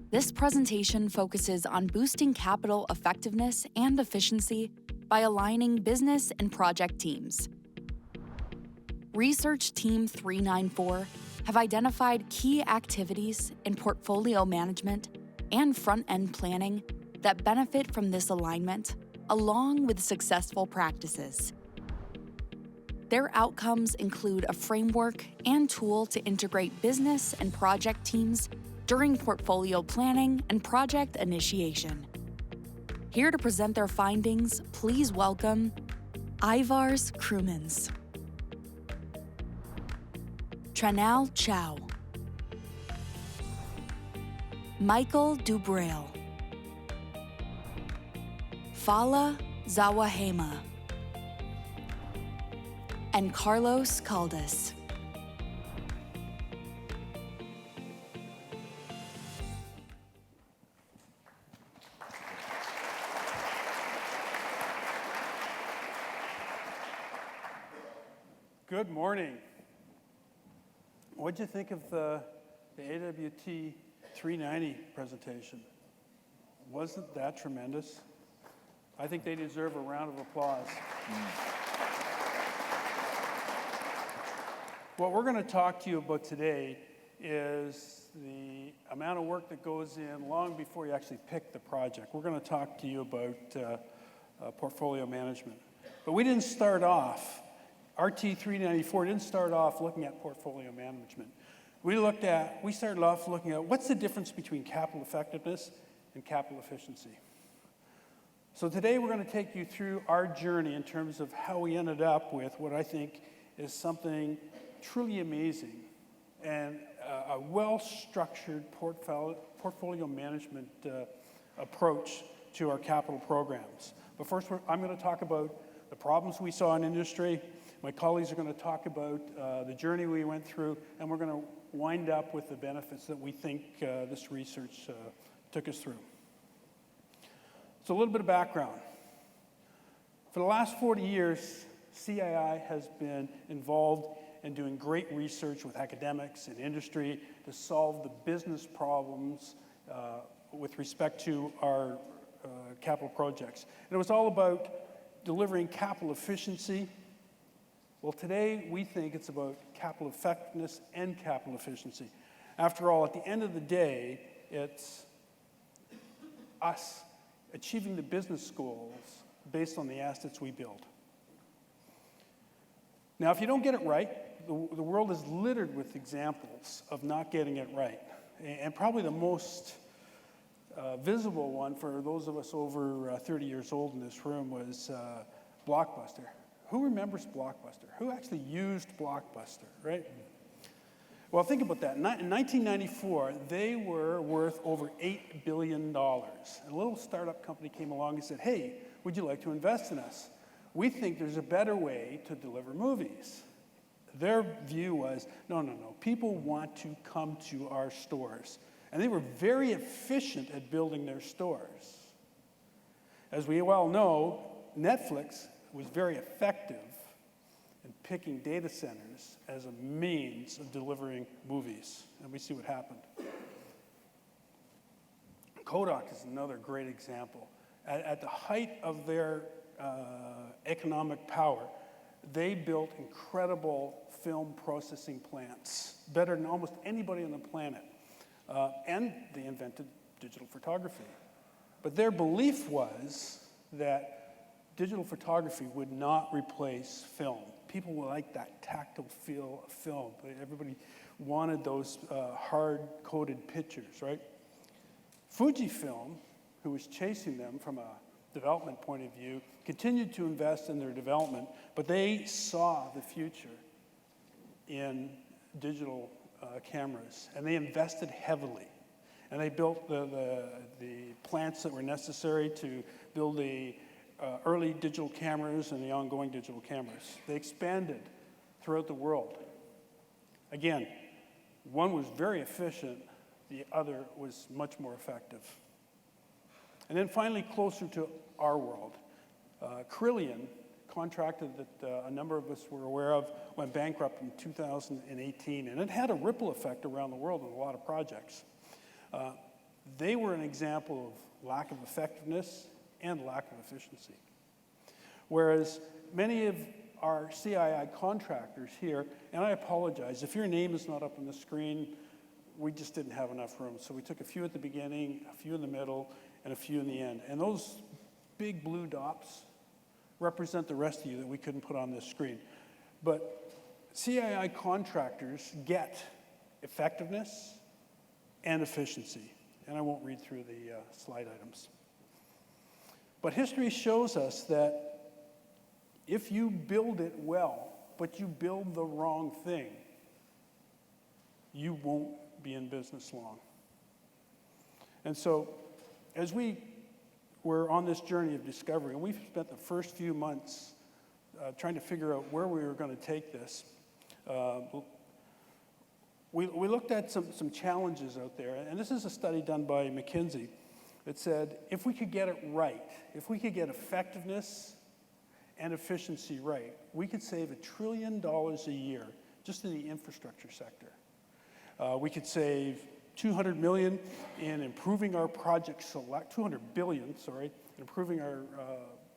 This presentation focuses on boosting capital effectiveness and efficiency by aligning business and project teams. Research Team 394 have identified key activities in portfolio management and front-end planning that benefit from this alignment, along with successful practices. Their outcomes include a framework and tool to integrate business and project teams during portfolio planning and project initiation. Here to present their findings, please welcome Aivars Krummins, Tranal Chow, Michael Dubreuil, Falah Zawahemah, and Carlos Caldas. Good morning. What'd you think of the AWT-390 presentation? Wasn't that tremendous? I think they deserve a round of applause. What we're going to talk to you about today is the amount of work that goes in long before you actually pick the project. We're going to talk to you about portfolio management. But we didn't start off, RT-394 didn't start off looking at portfolio management. We started off looking at what's the difference between capital effectiveness and capital efficiency. So today we're going to take you through our journey in terms of how we ended up with what I think is something truly amazing and a well-structured portfolio management approach to our capital programs. But first, I'm going to talk about the problems we saw in industry. My colleagues are going to talk about the journey we went through, and we're going to wind up with the benefits that we think this research took us through. So a little bit of background. For the last 40 years, CII has been involved in doing great research with academics and industry to solve the business problems with respect to our capital projects. And it was all about delivering capital efficiency. Well, today we think it's about capital effectiveness and capital efficiency. After all, at the end of the day, it's us achieving the business goals based on the assets we build. Now, if you don't get it right, the world is littered with examples of not getting it right. And probably the most visible one for those of us over 30 years old in this room was Blockbuster. Who remembers Blockbuster? Who actually used Blockbuster, right? Well, think about that. In 1994, they were worth over $8 billion. And a little startup company came along and said, hey, would you like to invest in us? We think there's a better way to deliver movies. Their view was, no, people want to come to our stores. And they were very efficient at building their stores. As we well know, Netflix was very effective in picking data centers as a means of delivering movies. And we see what happened. Kodak is another great example. At the height of their economic power, they built incredible film processing plants, better than almost anybody on the planet. And they invented digital photography. But their belief was that digital photography would not replace film. People would like that tactile feel of film. Everybody wanted those hard-coded pictures, right? Fujifilm, who was chasing them from a development point of view, continued to invest in their development, but they saw the future in digital cameras, and they invested heavily. And they built the plants that were necessary to build the early digital cameras and the ongoing digital cameras. They expanded throughout the world. Again, one was very efficient, the other was much more effective. And then finally, closer to our world, Carillion, contractor that a number of us were aware of, went bankrupt in 2018, and it had a ripple effect around the world in a lot of projects. They were an example of lack of effectiveness and lack of efficiency. Whereas many of our CII contractors here, and I apologize, if your name is not up on the screen, we just didn't have enough room. So we took a few at the beginning, a few in the middle, and a few in the end. And those big blue dots represent the rest of you that we couldn't put on this screen. But CII contractors get effectiveness and efficiency. And I won't read through the slide items. But history shows us that if you build it well, but you build the wrong thing, you won't be in business long. And so, as we were on this journey of discovery, and we've spent the first few months trying to figure out where we were going to take this, we looked at some challenges out there. And this is a study done by McKinsey that said, if we could get it right, if we could get effectiveness and efficiency right, we could save $1 trillion a year just in the infrastructure sector. We could save $200 million in improving our project $200 billion, sorry, in improving our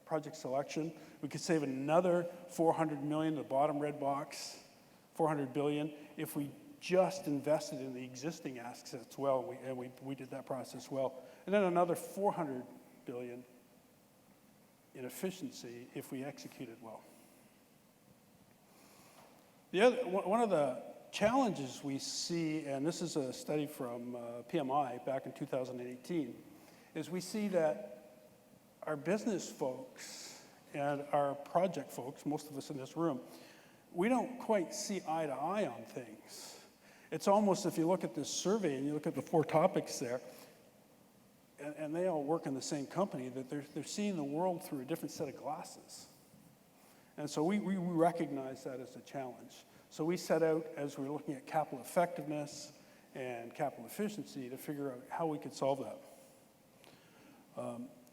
project selection. We could save another $400 million, the bottom red box, $400 billion, if we just invested in the existing assets well, and we did that process well. And then another $400 billion in efficiency if we executed well. One of the challenges we see, and this is a study from PMI back in 2018, is we see that our business folks and our project folks, most of us in this room, we don't quite see eye to eye on things. It's almost, if you look at this survey and you look at the 4 topics there, and they all work in the same company, that they're seeing the world through a different set of glasses. And so we recognize that as a challenge. So we set out, as we were looking at capital effectiveness and capital efficiency, to figure out how we could solve that.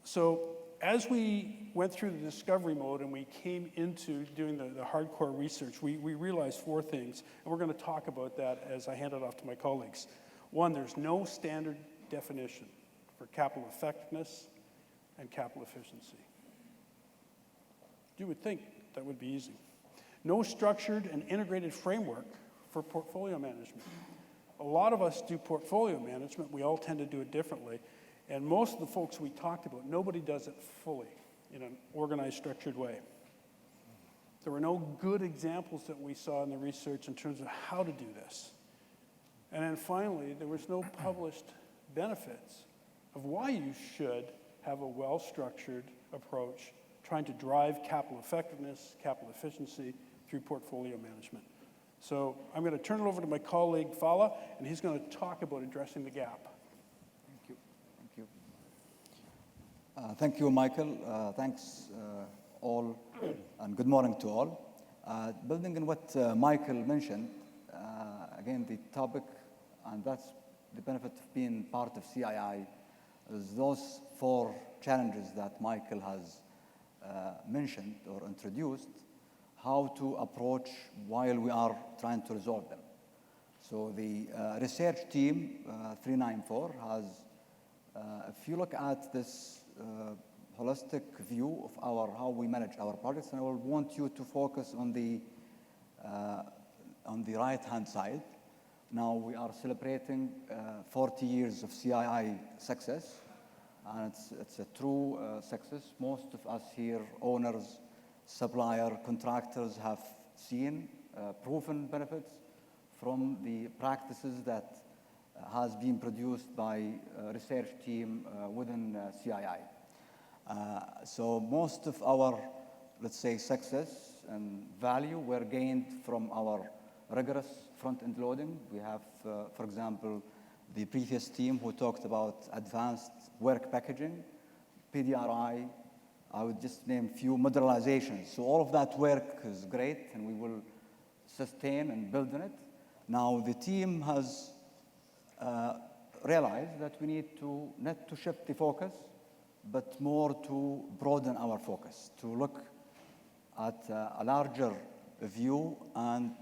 So as we went through the discovery mode and we came into doing the hardcore research, we realized 4 things, and we're going to talk about that as I hand it off to my colleagues. 1, there's no standard definition for capital effectiveness and capital efficiency. You would think that would be easy. No structured and integrated framework for portfolio management. A lot of us do portfolio management. We all tend to do it differently. And most of the folks we talked about, nobody does it fully in an organized, structured way. There were no good examples that we saw in the research in terms of how to do this. And then finally, there was no published benefits of why you should have a well-structured approach trying to drive capital effectiveness, capital efficiency through portfolio management. So I'm going to turn it over to my colleague, Falah, and he's going to talk about addressing the gap. Thank you. Thank you. Thank you, Michael. Thanks all, and good morning to all. Building on what Michael mentioned, again, the topic, and that's the benefit of being part of CII, is those 4 challenges that Michael has mentioned or introduced, how to approach while we are trying to resolve them. So the research team, 394, has, if you look at this holistic view of how we manage our projects, and I will want you to focus on the right-hand side. Now we are celebrating 40 years of CII success, and it's a true success. Most of us here, owners, supplier, contractors, have seen proven benefits from the practices that has been produced by research team within CII. So most of our, let's say, success and value were gained from our rigorous front-end loading. We have, for example, the previous team who talked about advanced work packaging, PDRI. I would just name a few modularizations. So all of that work is great, and we will sustain and build on it. Now the team has realized that we need to not to shift the focus, but more to broaden our focus, to look at a larger view and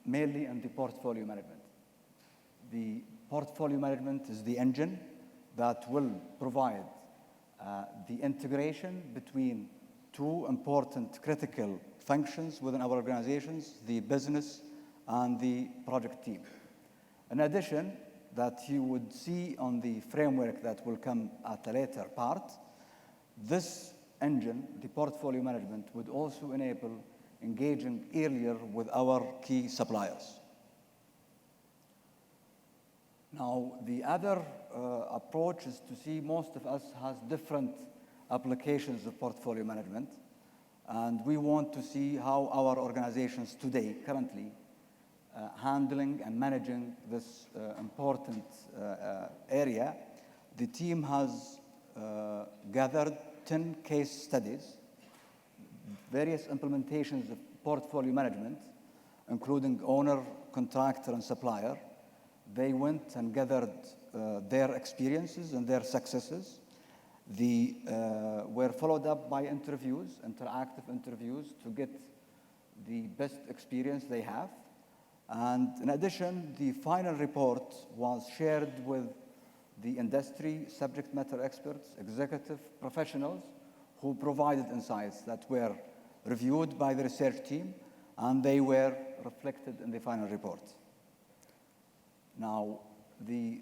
mainly in the portfolio management. The portfolio management is the engine that will provide the integration between two important critical functions within our organizations, the business and the project team. In addition, that you would see on the framework that will come at a later part, this engine, the portfolio management, would also enable engaging earlier with our key suppliers. Now, the other approach is to see most of us has different applications of portfolio management, and we want to see how our organizations today, currently, handling and managing this important area. The team has gathered 10 case studies, various implementations of portfolio management, including owner, contractor, and supplier. They went and gathered their experiences and their successes. They were followed up by interviews, interactive interviews, to get the best experience they have. And in addition, the final report was shared with the industry, subject matter experts, executive professionals who provided insights that were reviewed by the research team, and they were reflected in the final report. Now, the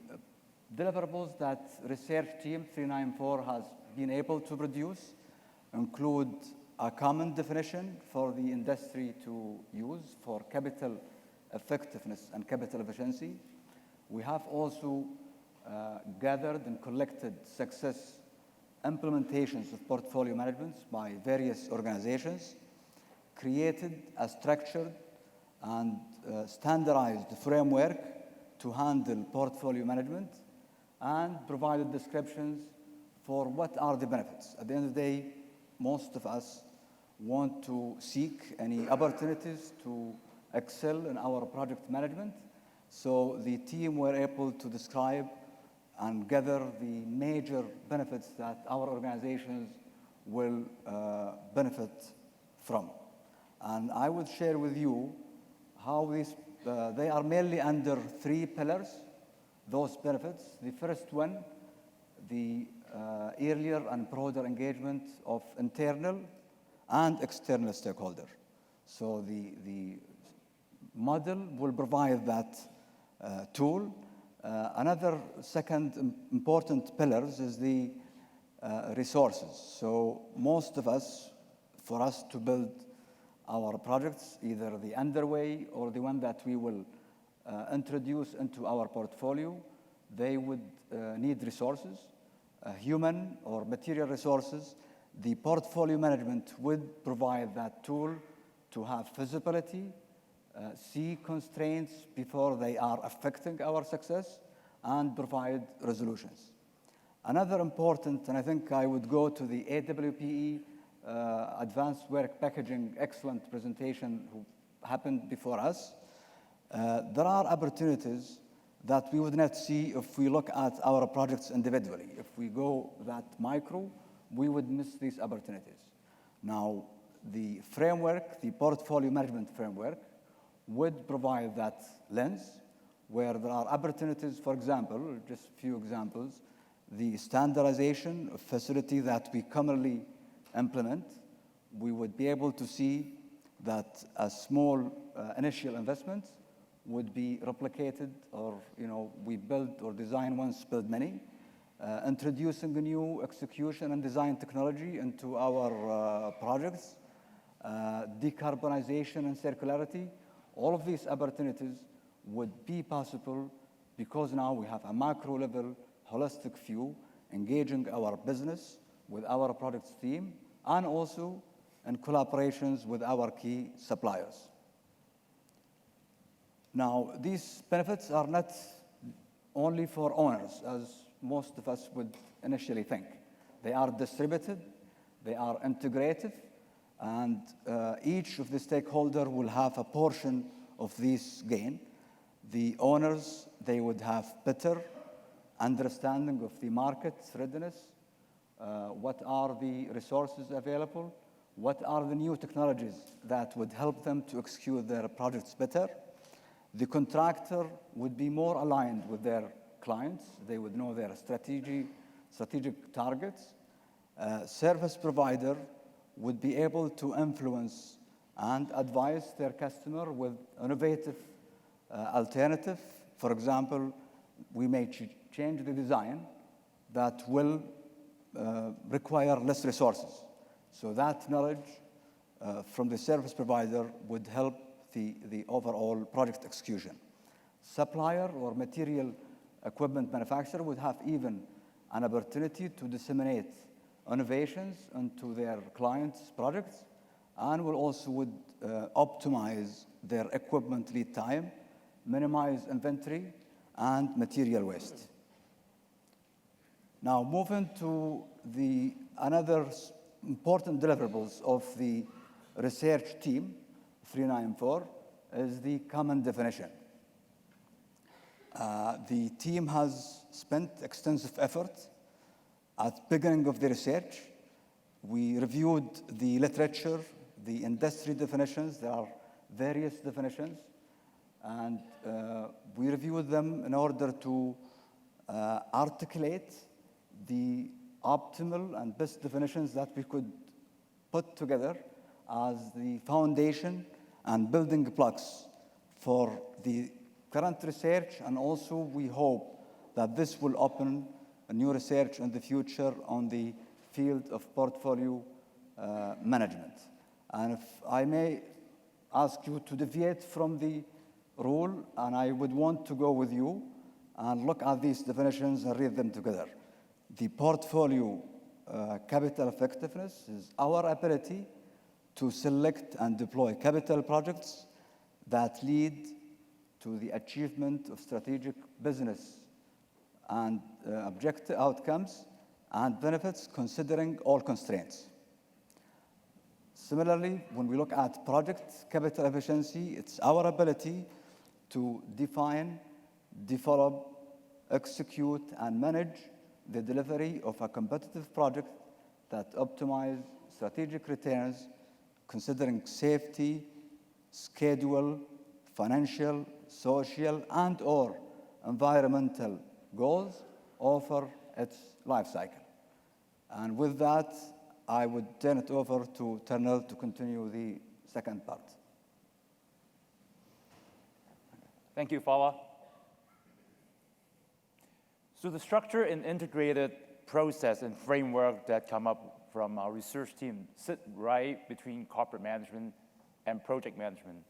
deliverables that research team 394 has been able to produce include a common definition for the industry to use for capital effectiveness and capital efficiency. We have also gathered and collected success implementations of portfolio management by various organizations, created a structured and standardized framework to handle portfolio management, and provided descriptions for what are the benefits. At the end of the day, most of us want to seek any opportunities to excel in our project management. So the team were able to describe and gather the major benefits that our organizations will benefit from. And I would share with you how these, they are mainly under 3 pillars, those benefits. The first one, the earlier and broader engagement of internal and external stakeholders. So the model will provide that tool. Another second important pillars is the resources. So most of us, for us to build our projects, either the underway or the one that we will introduce into our portfolio, they would need resources, human or material resources. The portfolio management would provide that tool to have visibility, see constraints before they are affecting our success, and provide resolutions. Another important, and I think I would go to the AWPE Advanced Work Packaging excellent presentation who happened before us. There are opportunities that we would not see if we look at our projects individually. If we go that micro, we would miss these opportunities. Now, the framework, the portfolio management framework, would provide that lens where there are opportunities. For example, just a few examples, the standardization of facility that we commonly implement, we would be able to see that a small initial investment would be replicated, or we build or design once, build many. Introducing a new execution and design technology into our projects, decarbonization and circularity. All of these opportunities would be possible because now we have a macro level, holistic view, engaging our business with our products team, and also in collaborations with our key suppliers. Now, these benefits are not only for owners, as most of us would initially think. They are distributed, they are integrative, and each of the stakeholders will have a portion of this gain. The owners, they would have better understanding of the market readiness, what are the resources available, what are the new technologies that would help them to execute their projects better. The contractor would be more aligned with their clients. They would know their strategic targets. Service provider would be able to influence and advise their customer with innovative alternative. For example, we may change the design that will require less resources. So that knowledge from the service provider would help the overall project execution. Supplier or material equipment manufacturer would have even an opportunity to disseminate innovations into their clients' projects, and will also would optimize their equipment lead time, minimize inventory, and material waste. Now, moving to another important deliverables of the research team, 394, is the common definition. The team has spent extensive effort at the beginning of the research. We reviewed the literature, the industry definitions. There are various definitions, and we reviewed them in order to articulate the optimal and best definitions that we could put together as the foundation and building blocks for the current research, and also we hope that this will open a new research in the future on the field of portfolio management. And if I may ask you to deviate from the rule, and I would want to go with you and look at these definitions and read them together. The portfolio capital effectiveness is our ability to select and deploy capital projects that lead to the achievement of strategic business and objective outcomes and benefits considering all constraints. Similarly, when we look at project capital efficiency, it's our ability to define, develop, execute, and manage the delivery of a competitive project that optimizes strategic returns considering safety, schedule, financial, social, and/or environmental goals over its life cycle. And with that, I would turn it over to Tranal to continue the second part. Thank you, Falah. So the structure and integrated process and framework that come up from our research team sit right between corporate management and project management.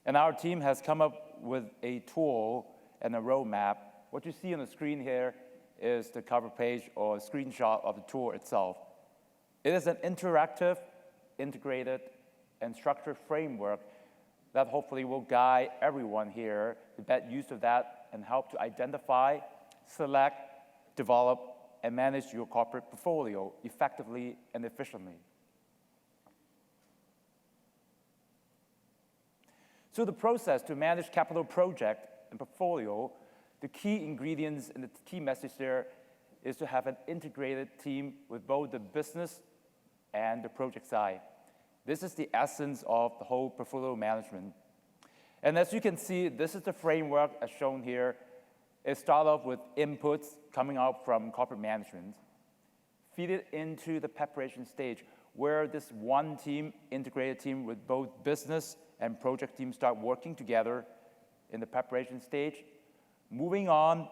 And our team has come up with a tool and a roadmap. What you see on the screen here is the cover page or a screenshot of the tool itself. It is an interactive, integrated, and structured framework that hopefully will guide everyone here to make use of that and help to identify, select, develop, and manage your corporate portfolio effectively and efficiently. So the process to manage capital project and portfolio, the key ingredients and the key message there is to have an integrated team with both the business and the project side. This is the essence of the whole portfolio management. And as you can see, this is the framework as shown here. It starts off with inputs coming out from corporate management, feed it into the preparation stage, where this one team, integrated team with both business and project teams start working together in the preparation stage, moving on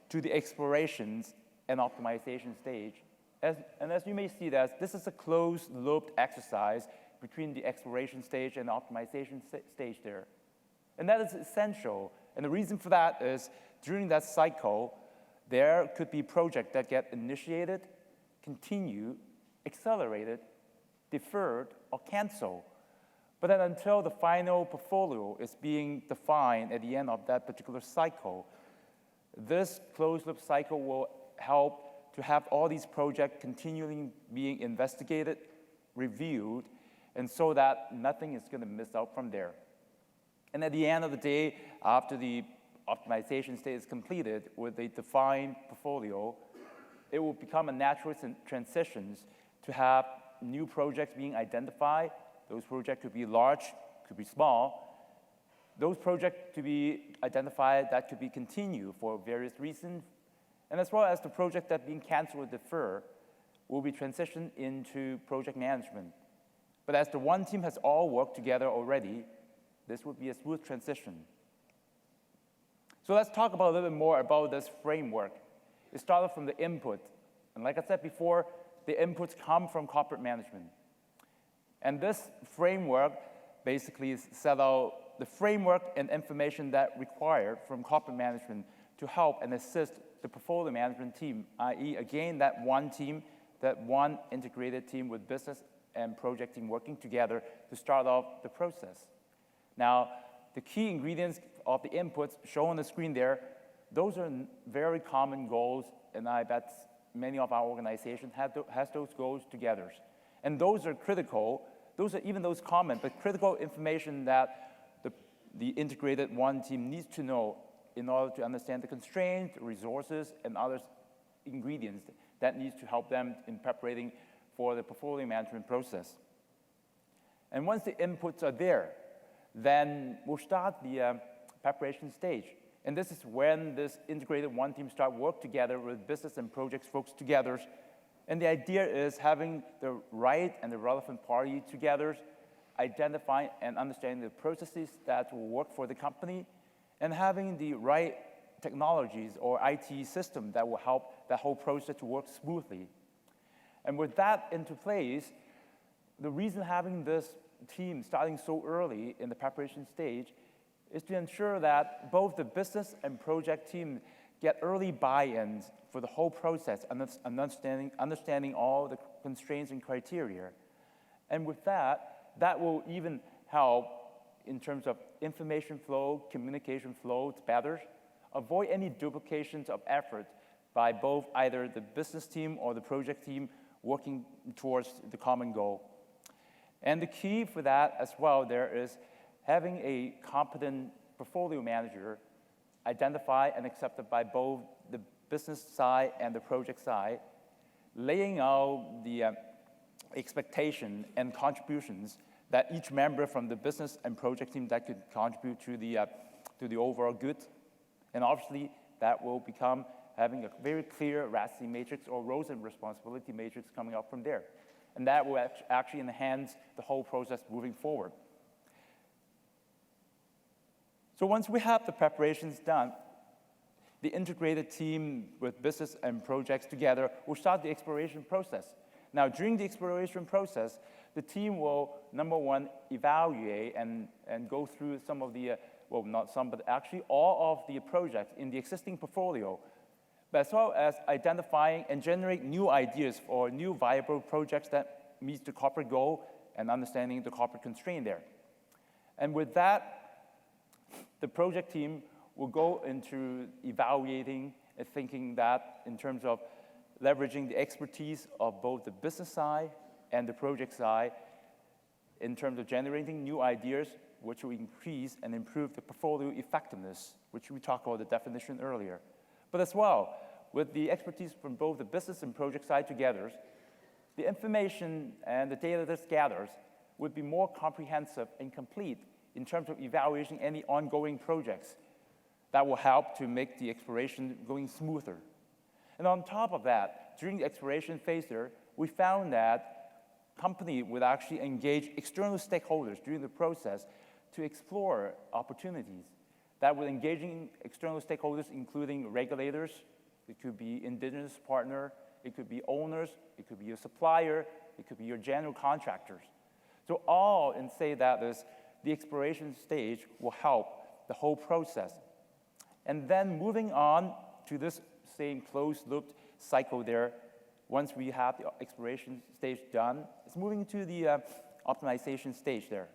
to the explorations and optimization stage. And as you may see, this is a closed-looped exercise between the exploration stage and the optimization stage there. And that is essential. And the reason for that is during that cycle, there could be projects that get initiated, continue, accelerated, deferred, or canceled. But then until the final portfolio is being defined at the end of that particular cycle, this closed-loop cycle will help to have all these projects continually being investigated, reviewed, and so that nothing is going to miss out from there. And at the end of the day, after the optimization stage is completed with a defined portfolio, it will become a natural transition to have new projects being identified. Those projects could be large, could be small. those projects to be identified that could be continued for various reasons, and as well as the project that being canceled or deferred will be transitioned into project management. But as the one team has all worked together already, this would be a smooth transition. So let's talk about a little bit more about this framework. It started from the input. And like I said before, the inputs come from corporate management. And this framework basically set out the framework and information that required from corporate management to help and assist the portfolio management team, i.e., again, that one team, that one integrated team with business and project team working together to start off the process. Now, the key ingredients of the inputs shown on the screen there, those are very common goals, and I bet many of our organizations has those goals together. And those are critical, even those common, but critical information that the integrated one team needs to know in order to understand the constraints, resources, and other ingredients that needs to help them in preparing for the portfolio management process. And once the inputs are there, then we'll start the preparation stage. And this is when this integrated one team start work together with business and projects folks together. And the idea is having the right and the relevant party together, identifying and understanding the processes that will work for the company, and having the right technologies or IT system that will help that whole process to work smoothly. And with that into place, the reason having this team starting so early in the preparation stage is to ensure that both the business and project team get early buy-ins for the whole process and understanding all the constraints and criteria. And with that, that will even help in terms of information flow, communication flow better, avoid any duplications of effort by both either the business team or the project team working towards the common goal. And the key for that as well there is having a competent portfolio manager identified and accepted by both the business side and the project side, laying out the expectation and contributions that each member from the business and project team that could contribute to the overall good. And obviously, that will become having a very clear RASI matrix or roles and responsibility matrix coming up from there. And that will actually enhance the whole process moving forward. So once we have the preparations done, the integrated team with business and projects together will start the exploration process. Now, during the exploration process, the team will, number one, evaluate and go through some of the, well, not some, but actually all of the projects in the existing portfolio, but as well as identifying and generate new ideas for new viable projects that meet the corporate goal and understanding the corporate constraint there. And with that, the project team will go into evaluating and thinking that in terms of leveraging the expertise of both the business side and the project side in terms of generating new ideas, which will increase and improve the portfolio effectiveness, which we talked about the definition earlier. But as well, with the expertise from both the business and project side together, the information and the data that's gathered would be more comprehensive and complete in terms of evaluating any ongoing projects that will help to make the exploration going smoother. And on top of that, during the exploration phase there, we found that company would actually engage external stakeholders during the process to explore opportunities that would engaging external stakeholders, including regulators, it could be indigenous partner, it could be owners, it could be your supplier, it could be your general contractors. So all and say that the exploration stage will help the whole process. And then moving on to this same closed-loop cycle there, once we have the exploration stage done, it's moving to the optimization stage there.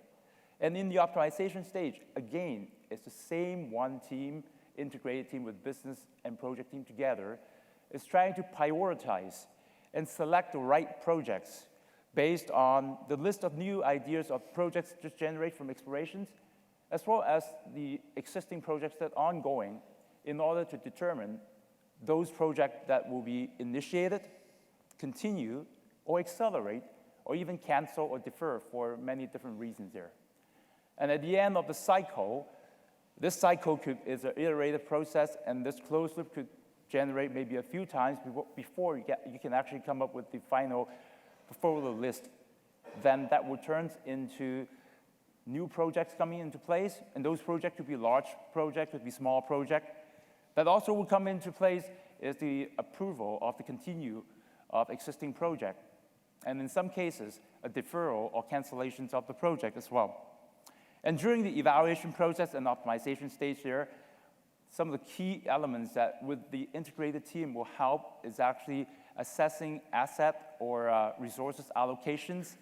And in the optimization stage, again, it's the same one team, integrated team with business and project team together, is trying to prioritize and select the right projects based on the list of new ideas of projects just generated from explorations, as well as the existing projects that are ongoing in order to determine those projects that will be initiated, continue, or accelerate, or even cancel or defer for many different reasons there. And at the end of the cycle, This cycle is an iterative process, and this closed loop could generate maybe a few times before you can actually come up with the final portfolio list. Then that will turn into new projects coming into place, and those projects could be large projects, could be small projects. That also will come into place is the approval of the continue of existing project, and in some cases, a deferral or cancellations of the project as well. And during the evaluation process and optimization stage there, some of the key elements that with the integrated team will help is actually assessing asset or resources allocations,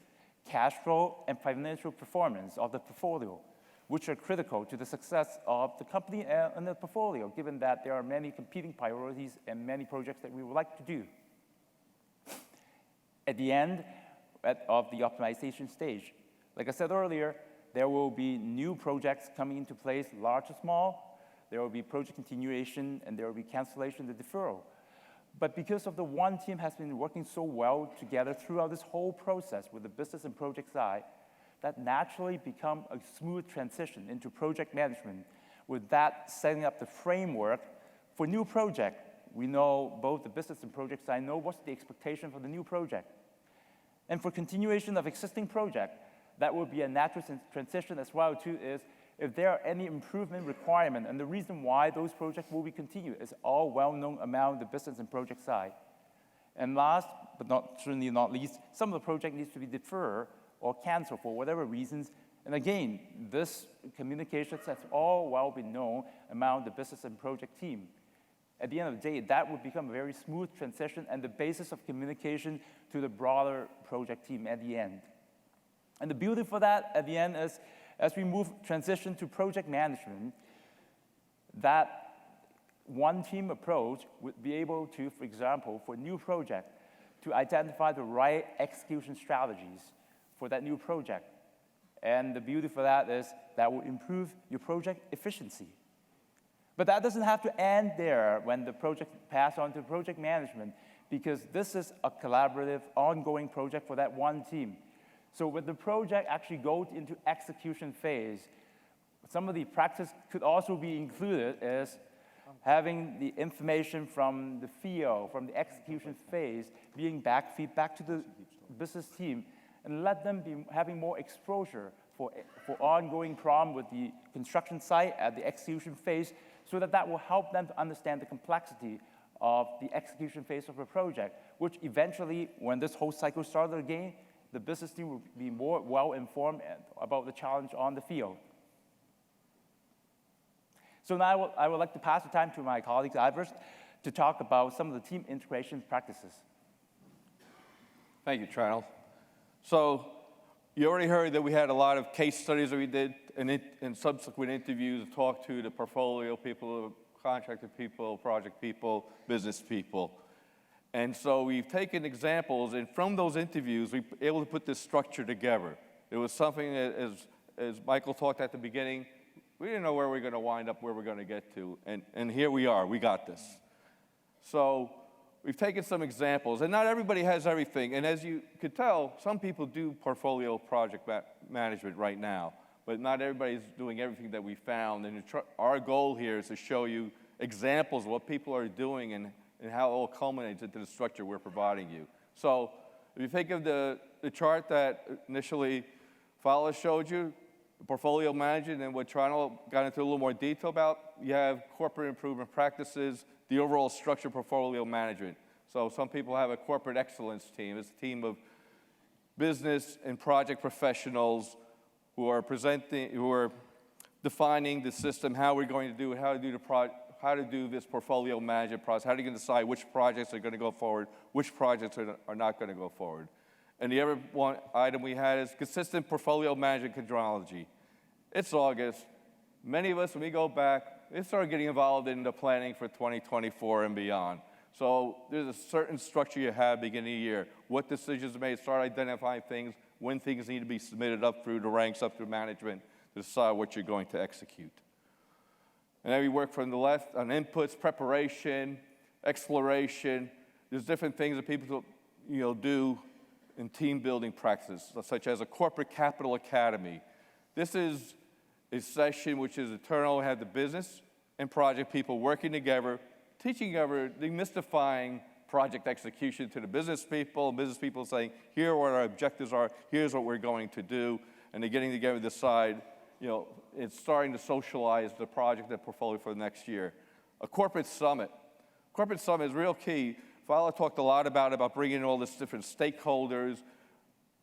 cash flow, and financial performance of the portfolio, which are critical to the success of the company and the portfolio, given that there are many competing priorities and many projects that we would like to do. At the end of the optimization stage, like I said earlier, there will be new projects coming into place, large or small. There will be project continuation, and there will be cancellation and deferral. But because of the one team has been working so well together throughout this whole process with the business and project side, that naturally become a smooth transition into project management. With that setting up the framework for new project, we know both the business and project side know what's the expectation for the new project. And for continuation of existing project, that will be a natural transition as well too, is if there are any improvement requirement, and the reason why those projects will be continued is all well-known among the business and project side. And last, but certainly not least, some of the project needs to be deferred or canceled for whatever reasons. And again, this communication has all well been known among the business and project team. At the end of the day, that would become a very smooth transition and the basis of communication to the broader project team at the end. And the beauty for that at the end is, as we transition to project management, that one team approach would be able to, for example, for a new project, to identify the right execution strategies for that new project. And the beauty for that is that will improve your project efficiency. But that doesn't have to end there when the project passes on to project management, because this is a collaborative, ongoing project for that one team. So when the project actually goes into execution phase, some of the practice could also be included as having the information from the field, from the execution phase, being feedback to the business team, and let them be having more exposure for ongoing problem with the construction site at the execution phase, so that will help them to understand the complexity of the execution phase of a project, which eventually, when this whole cycle started again, the business team will be more well-informed about the challenge on the field. So now I would like to pass the time to my colleague, Aivars, to talk about some of the team integration practices. Thank you, Tranal. So you already heard that we had a lot of case studies that we did and subsequent interviews to talk to the portfolio people, contractor people, project people, business people. And so we've taken examples, and from those interviews, we were able to put this structure together. It was something that, as Michael talked at the beginning, we didn't know where we were going to wind up, where we're going to get to, and here we are, we got this. So we've taken some examples, and not everybody has everything, and as you could tell, some people do portfolio project management right now, but not everybody's doing everything that we found, and our goal here is to show you examples of what people are doing and how it all culminates into the structure we're providing you. So if you think of the chart that initially Falah showed you, the portfolio management, and what Tranal got into a little more detail about, you have corporate improvement practices, the overall structure portfolio management. So some people have a corporate excellence team. It's a team of business and project professionals who are defining the system, how we're going to do it, how to do this portfolio management process, how are you going to decide which projects are going to go forward, which projects are not going to go forward. And the other one item we had is consistent portfolio management chronology. It's August. Many of us, when we go back, we started getting involved in the planning for 2024 and beyond. So there's a certain structure you have beginning of the year. What decisions are made, start identifying things, when things need to be submitted up through the ranks, up through management, to decide what you're going to execute. And then we work from the left on inputs, preparation, exploration. There's different things that people do in team building practices, such as a corporate capital academy. This is a session which is internal, have the business and project people working together, teaching together, demystifying project execution to the business people saying, here are what our objectives are, here's what we're going to do, and they're getting together to decide, it's starting to socialize the project and portfolio for the next year. A corporate summit. Corporate summit is real key. Falah talked a lot about bringing in all these different stakeholders,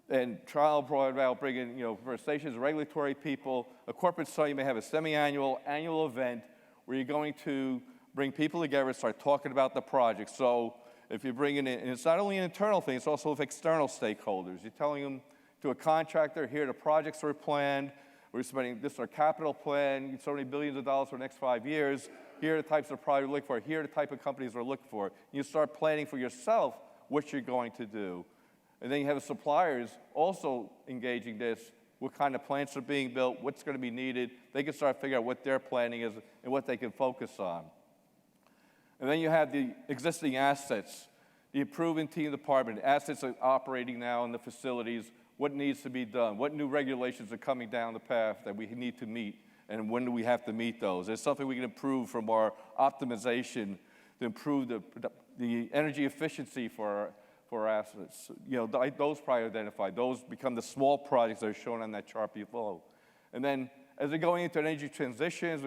and Tranal brought about bringing, First Nations, regulatory people. A corporate summit, you may have a semi-annual, annual event where you're going to bring people together and start talking about the project. So if you bring in, and it's not only an internal thing, it's also with external stakeholders. You're telling them to a contractor, here are the projects are planned, we're spending, this is our capital plan, so many billions of dollars for the next 5 years, here are the types of projects we're looking for, here are the type of companies we're looking for. You start planning for yourself what you're going to do. And then you have the suppliers also engaging this, what kind of plants are being built, what's going to be needed. They can start figuring out what their planning is and what they can focus on. And then you have the existing assets, the improving team department, assets are operating now in the facilities, what needs to be done, what new regulations are coming down the path that we need to meet, and when do we have to meet those. There's something we can improve from our optimization to improve the energy efficiency for our assets. Those probably identified. Those become the small projects that are shown on that chart below. And then as we're going into energy transitions,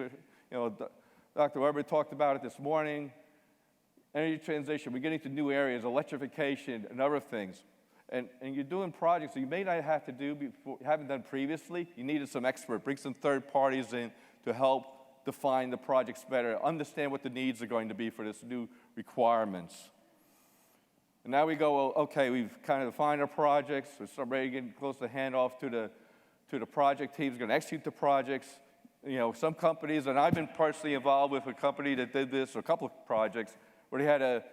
Dr. Weber talked about it this morning, energy transition, we're getting to new areas, electrification and other things. And you're doing projects that you may not have to do before, haven't done previously. You needed some expert, bring some third parties in to help define the projects better, understand what the needs are going to be for this new requirements. And now we go, okay, we've kind of defined our projects. We're ready to get close to handoff to the project teams going to execute the projects. Some companies, and I've been personally involved with a company that did this, or a couple of projects, where they had a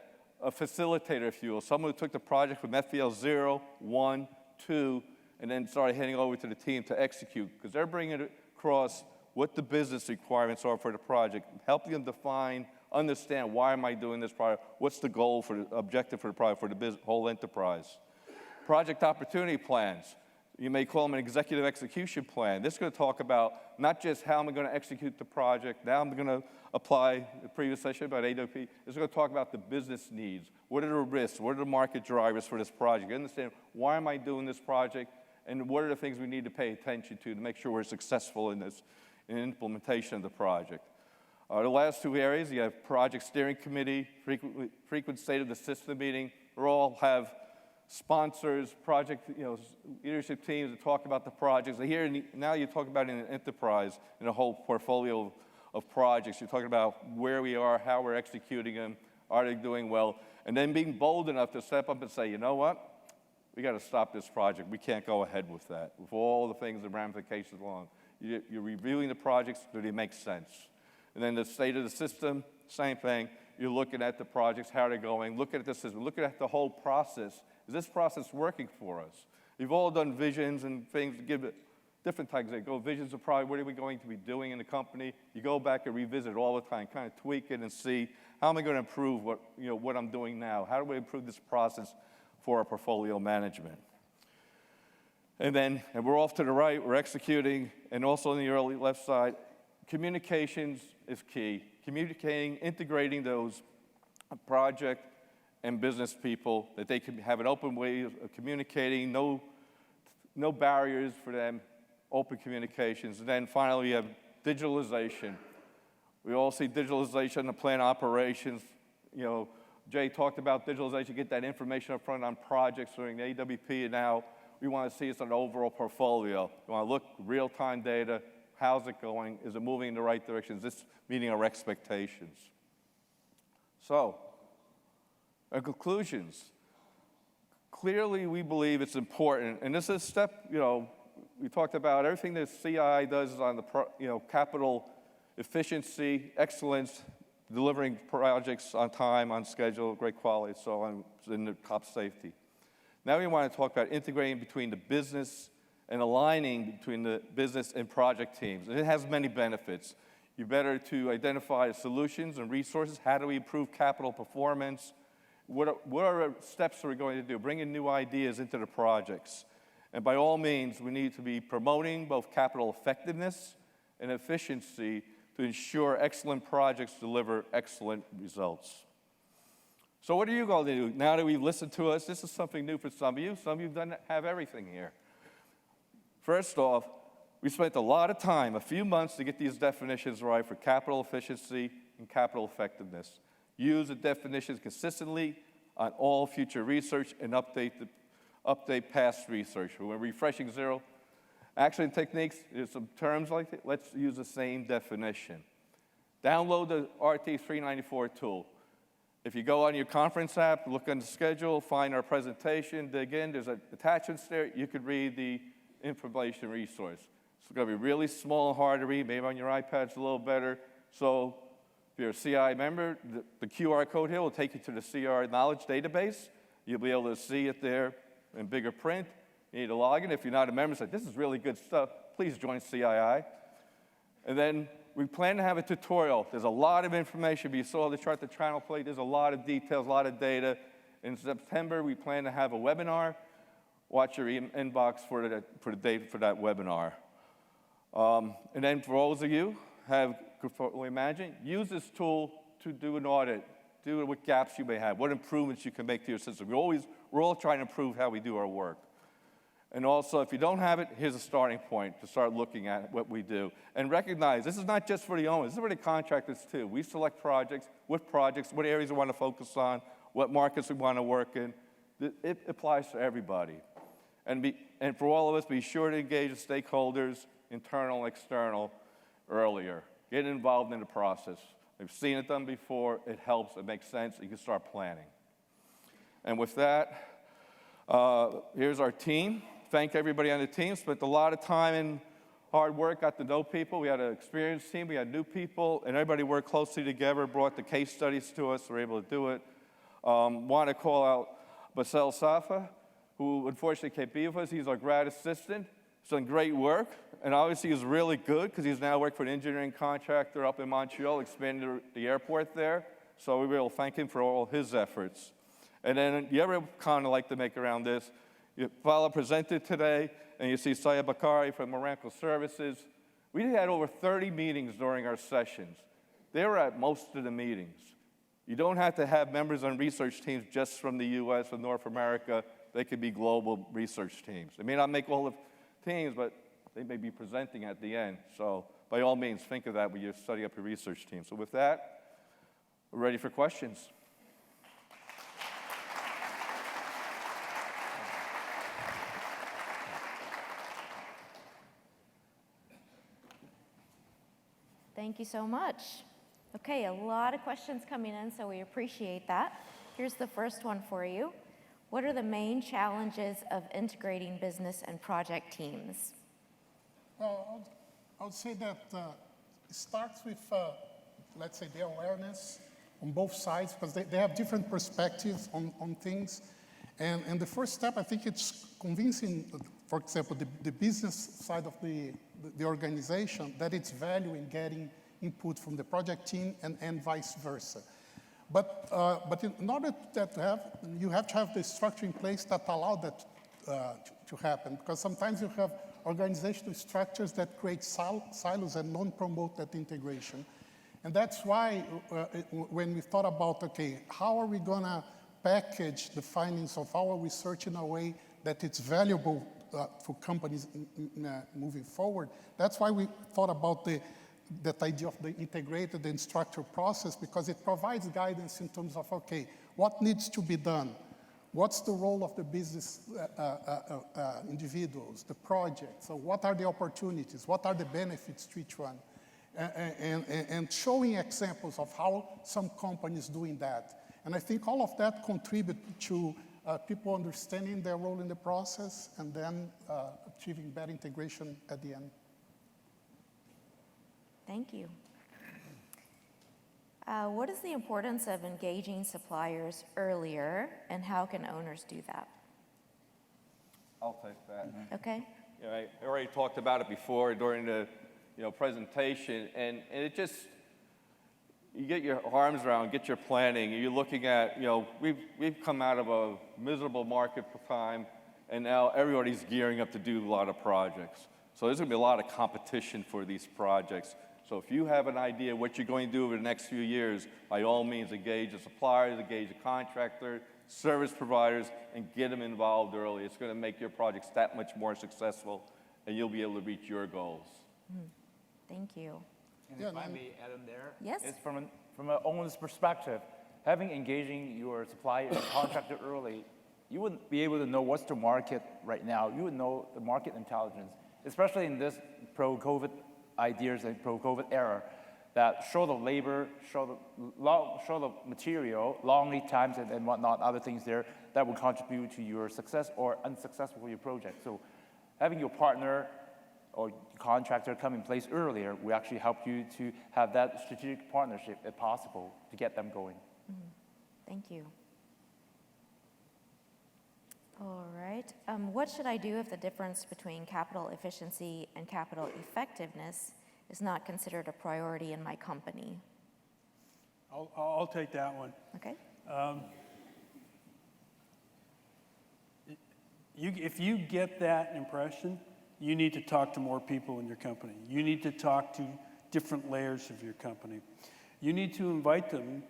facilitator, if you will, someone who took the project from FPL 0, 1, 2, and then started handing over to the team to execute, because they're bringing it across what the business requirements are for the project, helping them define, understand why am I doing this project, what's the goal for the objective for the project, for the whole enterprise. Project opportunity plans. You may call them an executive execution plan. This is going to talk about not just how am I going to execute the project, now I'm going to apply the previous session about AWP. It's going to talk about the business needs. What are the risks? What are the market drivers for this project? Understand why am I doing this project, and what are the things we need to pay attention to make sure we're successful in this in implementation of the project. The last two areas, you have project steering committee, frequent state of the system meeting. We all have sponsors, project leadership teams that talk about the projects. Now you talk about in an enterprise, in a whole portfolio of projects. You're talking about where we are, how we're executing them, are they doing well, and then being bold enough to step up and say, you know what, we got to stop this project. We can't go ahead with that, with all the things and ramifications along. You're reviewing the projects, do they make sense? And then the state of the system, same thing. You're looking at the projects, how they're going, looking at the system, looking at the whole process. Is this process working for us? We've all done visions and things to give it different types. They go visions of probably what are we going to be doing in the company. You go back and revisit it all the time, kind of tweak it and see how am I going to improve what I'm doing now? How do we improve this process for our portfolio management? And we're off to the right, we're executing, and also on the early left side, communications is key. Communicating, integrating those project and business people, that they can have an open way of communicating, no barriers for them, open communications. And then finally, you have digitalization. We all see digitalization in the plant operations. Jay talked about digitalization, get that information up front on projects during the AWP, and now we want to see it's an overall portfolio. We want to look real-time data. How's it going? Is it moving in the right direction? Is this meeting our expectations? So, our conclusions. Clearly, we believe it's important, and this is a step, we talked about everything that CII does is on the, capital efficiency, excellence, delivering projects on time, on schedule, great quality, so on, in the top safety. Now we want to talk about integrating between the business and aligning between the business and project teams. And it has many benefits. You're better to identify solutions and resources. How do we improve capital performance? What are the steps that we're going to do? Bringing new ideas into the projects. And by all means, we need to be promoting both capital effectiveness and efficiency to ensure excellent projects deliver excellent results. So what are you going to do? Now that we've listened to us, this is something new for some of you. Some of you have everything here. First off, we spent a lot of time, a few months, to get these definitions right for capital efficiency and capital effectiveness. Use the definitions consistently on all future research and update past research. When we're refreshing zero action techniques, there's some terms like that. Let's use the same definition. Download the RT-394 tool. If you go on your conference app, look on the schedule, find our presentation, dig in, there's attachments there. You could read the information resource. It's going to be really small and hard to read. Maybe on your iPad's a little better. So if you're a CI member, the QR code here will take you to the CR knowledge database. You'll be able to see it there in bigger print. You need to log in. If you're not a member, say, this is really good stuff. Please join CII. And then we plan to have a tutorial. There's a lot of information. You saw the chart, the Tranal plate. There's a lot of details, a lot of data. In September, we plan to have a webinar. Watch your inbox for the date for that webinar. And then for those of you who have portfolio management, use this tool to do an audit. Do what gaps you may have, what improvements you can make to your system. We're all trying to improve how we do our work. And also, if you don't have it, here's a starting point to start looking at what we do. And recognize, this is not just for the owners, this is for the contractors too. We select projects, what areas we want to focus on, what markets we want to work in. It applies to everybody. And for all of us, be sure to engage with stakeholders, internal and external, earlier. Get involved in the process. I've seen it done before. It helps. It makes sense. You can start planning. And with that, here's our team. Thank everybody on the team. Spent a lot of time and hard work, got to know people. We had an experienced team. We had new people, and everybody worked closely together, brought the case studies to us. We were able to do it. Want to call out Basel Safa, who unfortunately can't be with us. He's our grad assistant. He's done great work, and obviously he's really good because he's now worked for an engineering contractor up in Montreal, expanded the airport there. So we will thank him for all his efforts. And then the other comment I'd like to make around this, Falah presented today, and you see Sayed Bakari from Aramco Services. We had over 30 meetings during our sessions. They were at most of the meetings. You don't have to have members on research teams just from the US or North America. They could be global research teams. They may not make all the teams, but they may be presenting at the end. So by all means, think of that when you're setting up your research team. So with that, we're ready for questions. Thank you so much. Okay, a lot of questions coming in, so we appreciate that. Here's the first one for you. What are the main challenges of integrating business and project teams? Well, I would say that it starts with, let's say, the awareness on both sides, because they have different perspectives on things. And the first step, I think it's convincing, for example, the business side of the organization that it's value in getting input from the project team and vice versa. But in order that to have, you have to have the structure in place that allow that to happen, because sometimes you have organizational structures that create silos and don't promote that integration. And that's why when we thought about, okay, how are we going to package the findings of our research in a way that it's valuable for companies moving forward, that's why we thought about that idea of the integrated and structured process, because it provides guidance in terms of, okay, what needs to be done? What's the role of the business individuals, the project? So what are the opportunities? What are the benefits to each one? And showing examples of how some companies doing that. And I think all of that contribute to people understanding their role in the process and then achieving better integration at the end. Thank you. What is the importance of engaging suppliers earlier, and how can owners do that? I'll take that. Okay. Yeah, I already talked about it before during the presentation, and it just, you get your arms around, get your planning, and you're looking at, we've come out of a miserable market for time, and now everybody's gearing up to do a lot of projects. So there's going to be a lot of competition for these projects. So if you have an idea what you're going to do over the next few years, by all means, engage the suppliers, engage the contractor, service providers, and get them involved early. It's going to make your projects that much more successful, and you'll be able to reach your goals. Thank you. And if I may add in there, Yes. it's from an owner's perspective, engaging your supplier and contractor early, you wouldn't be able to know what's the market right now. You would know the market intelligence, especially in this pro-COVID ideas and pro-COVID era, that short of labor, short of material, long lead times and whatnot, other things there that will contribute to your success or unsuccessful your project. So having your partner or contractor come in place earlier will actually help you to have that strategic partnership, if possible, to get them going. Thank you. All right. What should I do if the difference between capital efficiency and capital effectiveness is not considered a priority in my company? I'll take that one. Okay. If you get that impression, you need to talk to more people in your company. You need to talk to different layers of your company. You need to invite them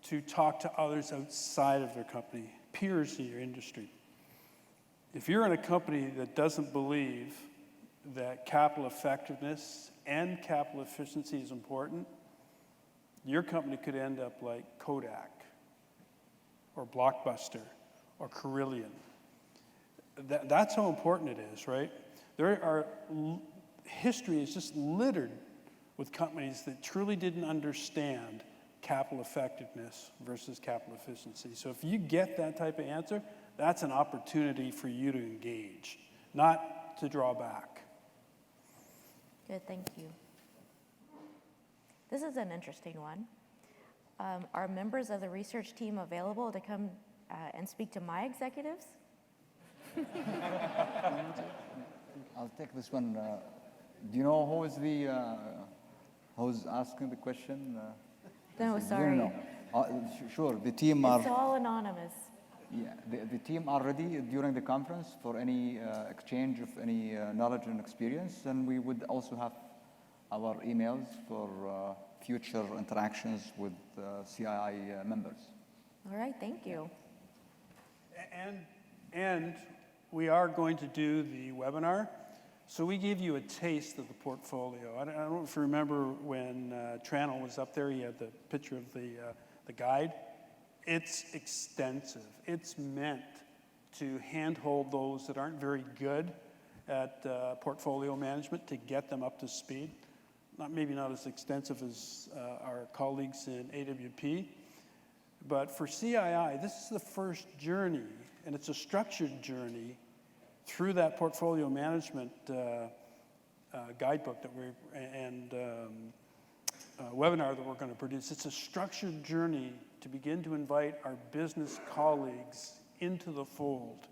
to talk to others outside of their company, peers in your industry. If you're in a company that doesn't believe that capital effectiveness and capital efficiency is important, your company could end up like Kodak or Blockbuster or Carillion. That's how important it is, right? History is just littered with companies that truly didn't understand capital effectiveness versus capital efficiency. So if you get that type of answer, that's an opportunity for you to engage, not to draw back. Good, thank you. This is an interesting one. Are members of the research team available to come and speak to my executives? I'll take this one. Do you know who's asking the question? No, sorry. No. Sure, the team are... It's all anonymous. Yeah, the team are ready during the conference for any exchange of any knowledge and experience, and we would also have our emails for future interactions with CII members. All right, thank you. And we are going to do the webinar, so we give you a taste of the portfolio. I don't know if you remember when Tranal was up there, he had the picture of the guide. It's extensive. It's meant to handhold those that aren't very good at portfolio management to get them up to speed. Maybe not as extensive as our colleagues in AWP, but for CII, this is the first journey, and it's a structured journey through that portfolio management guidebook that webinar that we're going to produce. It's a structured journey to begin to invite our business colleagues into the fold,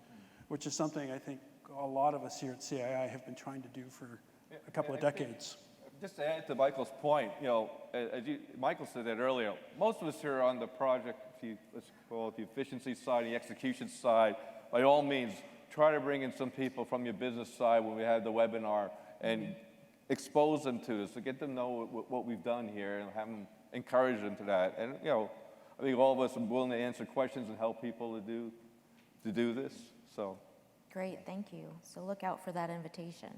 which is something I think a lot of us here at CII have been trying to do for a couple of decades. Just to add to Michael's point, Michael said that earlier, most of us here are on the project, let's call it the efficiency side, the execution side. By all means, try to bring in some people from your business side when we have the webinar and expose them to this, to get them to know what we've done here and have them encourage them to that. And I think all of us are willing to answer questions and help people to do this. So Great, thank you. So look out for that invitation.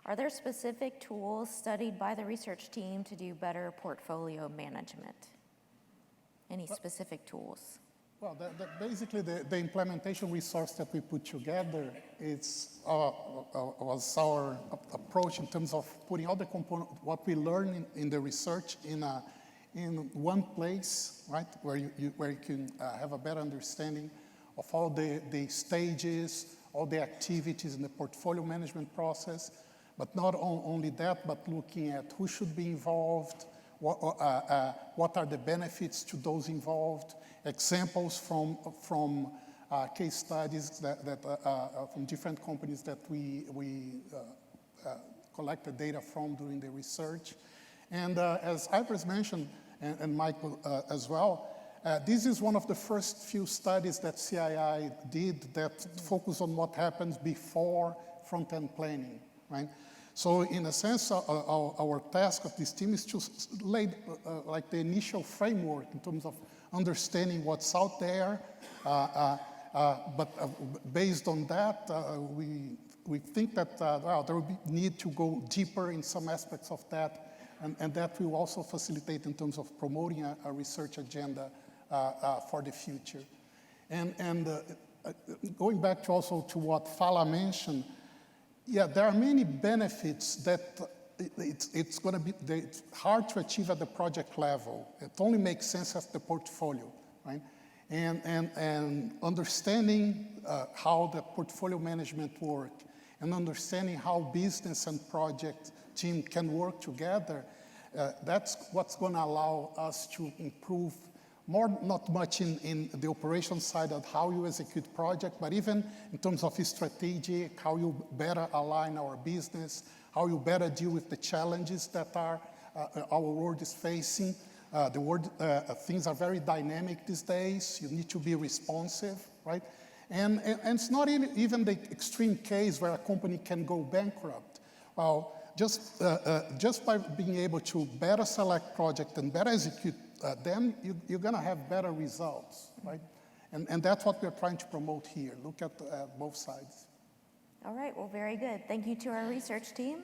Are there specific tools studied by the research team to do better portfolio management? Any specific tools? Well, basically, the implementation resource that we put together was our approach in terms of putting all the components, what we learn in the research in one place, right, where you can have a better understanding of all the stages, all the activities in the portfolio management process. But not only that, but looking at who should be involved, what are the benefits to those involved, examples from case studies from different companies that we collected data from during the research. And as Aivars mentioned, and Michael as well, this is one of the first few studies that CII did that focus on what happens before front-end planning. right? So in a sense, our task of this team is to lay like the initial framework in terms of understanding what's out there, but based on that, we think that well, there will be need to go deeper in some aspects of that, and that will also facilitate in terms of promoting a research agenda for the future. And going back to also to what Falah mentioned, yeah, there are many benefits that it's going to be it's hard to achieve at the project level. It only makes sense at the portfolio, right? And understanding how the portfolio management work and understanding how business and project team can work together, that's what's going to allow us to improve more, not much in the operation side of how you execute project, but even in terms of strategy, how you better align our business, how you better deal with the challenges that our world is facing. The world, things are very dynamic these days. You need to be responsive, right? And it's not even the extreme case where a company can go bankrupt. Well, just by being able to better select project and better execute them, you're going to have better results, right? And that's what we're trying to promote here. Look at both sides. All right, well, very good. Thank you to our research team.